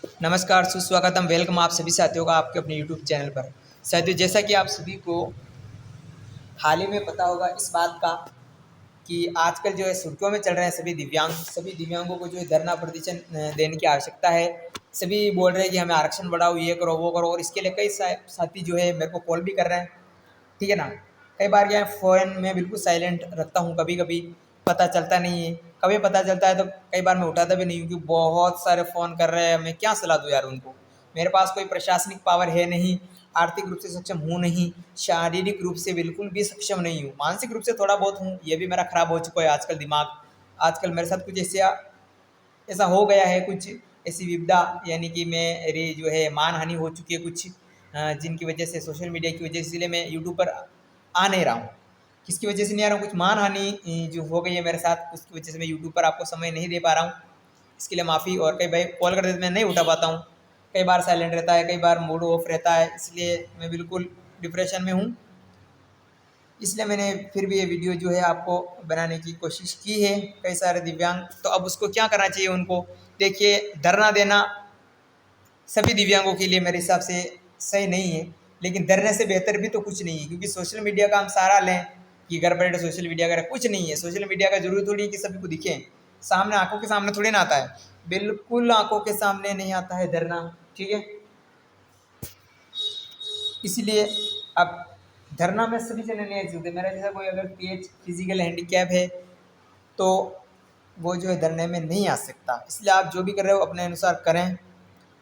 नमस्कार, सुस्वागतम, वेलकम आप सभी साथियों का आपके अपने यूट्यूब चैनल पर। साथियों, जैसा कि आप सभी को हाल ही में पता होगा इस बात का कि आजकल जो है सुर्खियों में चल रहे हैं सभी दिव्यांगों को जो है धरना प्रदर्शन देने की आवश्यकता है। सभी बोल रहे हैं कि हमें आरक्षण बढ़ाओ, ये करो, वो करो, और इसके लिए कई साथी जो है मेरे को कॉल भी कर रहे हैं। ठीक है ना? कई बार क्या है, फ़ोन में बिल्कुल साइलेंट रखता हूँ, कभी-कभी पता चलता नहीं है। कभी पता चलता है तो कई बार मैं उठाता भी नहीं हूँ, क्योंकि बहुत सारे फ़ोन कर रहे हैं, मैं क्या सलाह दूँ यार उनको? मेरे पास कोई प्रशासनिक पावर है नहीं, आर्थिक रूप से सक्षम हूँ नहीं, शारीरिक रूप से बिल्कुल भी सक्षम नहीं हूँ, मानसिक रूप से थोड़ा बहुत हूँ, ये भी मेरा खराब हो चुका है आजकल दिमाग। आजकल मेरे साथ कुछ ऐसा ऐसा हो गया है, कुछ ऐसी विपदा, यानी कि मेरी जो है मानहानि हो चुकी है कुछ, जिनकी वजह से सोशल मीडिया की वजह से, इसलिए मैं यूट्यूब पर आ नहीं रहा हूँ। किसकी वजह से नहीं आ रहा हूँ? कुछ मानहानि जो हो गई है मेरे साथ, उसकी वजह से मैं यूट्यूब पर आपको समय नहीं दे पा रहा हूँ। इसके लिए माफ़ी। और कई भाई कॉल करते हैं तो मैं नहीं उठा पाता हूँ, कई बार साइलेंट रहता है, कई बार मूड ऑफ रहता है, इसलिए मैं बिल्कुल डिप्रेशन में हूँ। इसलिए मैंने फिर भी ये वीडियो जो है आपको बनाने की कोशिश की है। कई सारे दिव्यांग, तो अब उसको क्या करना चाहिए उनको? देखिए, धरना देना सभी दिव्यांगों के लिए मेरे हिसाब से सही नहीं है, लेकिन डरने से बेहतर भी तो कुछ नहीं है, क्योंकि सोशल मीडिया का हम सहारा लें कि घर बैठे सोशल मीडिया करें, कुछ नहीं है। सोशल मीडिया का जरूरी थोड़ी है कि सभी को दिखे, सामने आंखों के सामने थोड़ी ना आता है, बिल्कुल आंखों के सामने नहीं आता है डरना। ठीक है, इसलिए अब धरना में सभी जने नहीं आ सकते। मेरा जैसा कोई अगर तेज फिजिकल हैंडीकैप है तो वो जो है धरने में नहीं आ सकता। इसलिए आप जो भी कर रहे हो अपने अनुसार करें।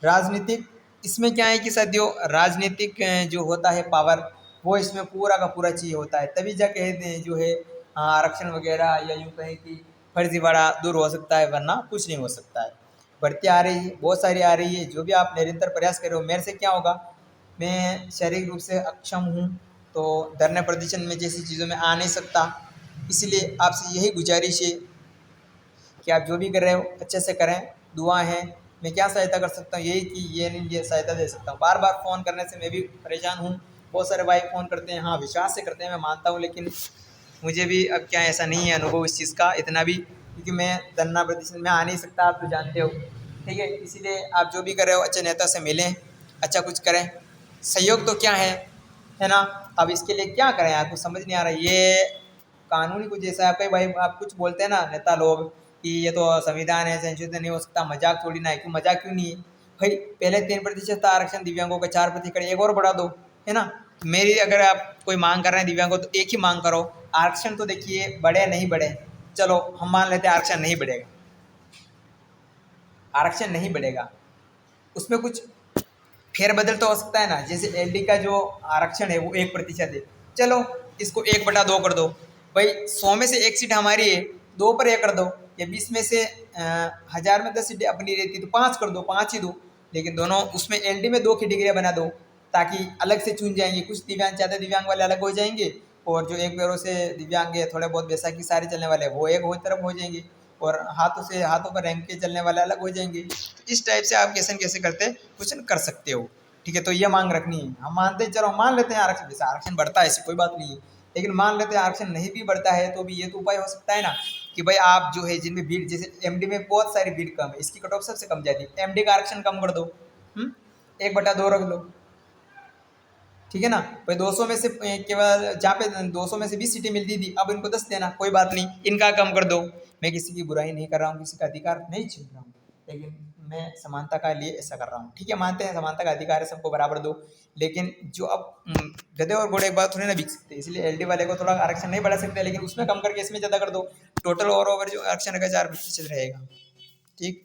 राजनीतिक, इसमें क्या है कि साथियों, राजनीतिक जो होता है पावर, वो इसमें पूरा का पूरा चाहिए होता है, तभी जाके जो है आरक्षण वगैरह, या यूँ कहें कि फर्जीवाड़ा दूर हो सकता है, वरना कुछ नहीं हो सकता है। भर्ती आ रही है, बहुत सारी आ रही है, जो भी आप निरंतर प्रयास कर रहे हो। मेरे से क्या होगा, मैं शारीरिक रूप से अक्षम हूँ, तो धरने प्रदर्शन में जैसी चीज़ों में आ नहीं सकता। इसलिए आपसे यही गुजारिश है कि आप जो भी कर रहे हो अच्छे से करें। दुआ है। मैं क्या सहायता कर सकता हूँ, यही कि ये नहीं, ये सहायता दे सकता हूँ। बार बार फ़ोन करने से मैं भी परेशान हूँ। बहुत सारे भाई फ़ोन करते हैं, हाँ विश्वास से करते हैं, मैं मानता हूँ, लेकिन मुझे भी अब क्या ऐसा नहीं है अनुभव इस चीज़ का इतना भी, क्योंकि मैं धरना प्रदर्शन में आ नहीं सकता, आप तो जानते हो। ठीक है, इसीलिए आप जो भी कर रहे हो अच्छे नेता से मिलें, अच्छा कुछ करें। सहयोग तो क्या है ना? अब इसके लिए क्या करें, आपको समझ नहीं आ रहा। ये कानूनी कुछ ऐसा है, कई भाई आप कुछ बोलते हैं ना नेता लोग कि ये तो संविधान है, संशोधन नहीं हो सकता, मजाक थोड़ी ना है। क्यों मजाक क्यों नहीं है भाई? पहले 3% था आरक्षण दिव्यांगों का, 4% एक और बढ़ा दो, है ना? मेरी, अगर आप कोई मांग कर रहे हैं दिव्यांगों, तो एक ही मांग करो, आरक्षण तो देखिए बढ़े नहीं बढ़े, चलो हम मान लेते हैं आरक्षण नहीं बढ़ेगा, आरक्षण नहीं बढ़ेगा, उसमें कुछ फेरबदल तो हो सकता है ना। जैसे एलडी का जो आरक्षण है वो 1% है, चलो इसको 1/2 कर दो। भाई 100 में से एक सीट हमारी है, 2 पर 1 कर दो। या 20 में से 1000 में 10 सीटें अपनी रहती तो 5 कर दो, 5 ही दो। लेकिन दोनों उसमें एलडी में 2 कैटेगरियाँ बना दो, ताकि अलग से चुन जाएंगे। कुछ दिव्यांग, ज़्यादा दिव्यांग वाले अलग हो जाएंगे, और जो एक पैरों से दिव्यांग है, थोड़े बहुत बैसाखी सारे चलने वाले, वो एक हो तरफ हो जाएंगे, और हाथों पर रैंक के चलने वाले अलग हो जाएंगे। तो इस टाइप से आप कैसे कैसे करते क्वेश्चन कर सकते हो। ठीक है, तो ये मांग रखनी है। हम मानते हैं, चलो मान लेते हैं आरक्षण, जैसे आरक्षण बढ़ता है ऐसी कोई बात नहीं है, लेकिन मान लेते हैं आरक्षण नहीं भी बढ़ता है तो भी ये तो उपाय हो सकता है ना कि भाई आप जो है जिनमें भीड़, जैसे एमडी में बहुत सारी भीड़ कम है, इसकी कट ऑफ सबसे कम जाती है, एमडी का आरक्षण कम कर दो। 1/2 रख लो। ठीक है ना? भाई 200 में से केवल जहाँ पे 200 में से 20 सीटें मिलती थी, अब इनको 10 देना, कोई बात नहीं, इनका कम कर दो। मैं किसी की बुराई नहीं कर रहा हूँ, किसी का अधिकार नहीं छीन रहा हूँ, लेकिन मैं समानता का लिए ऐसा कर रहा हूँ। ठीक है, मानते हैं समानता का अधिकार है, सबको बराबर दो, लेकिन जो अब गधे और घोड़े एक बात थोड़ी ना बिक सकते, इसलिए एलडी वाले को थोड़ा आरक्षण नहीं बढ़ा सकते, लेकिन उसमें कम करके इसमें ज़्यादा कर दो। टोटल और ओवर जो आरक्षण का 4% रहेगा। ठीक।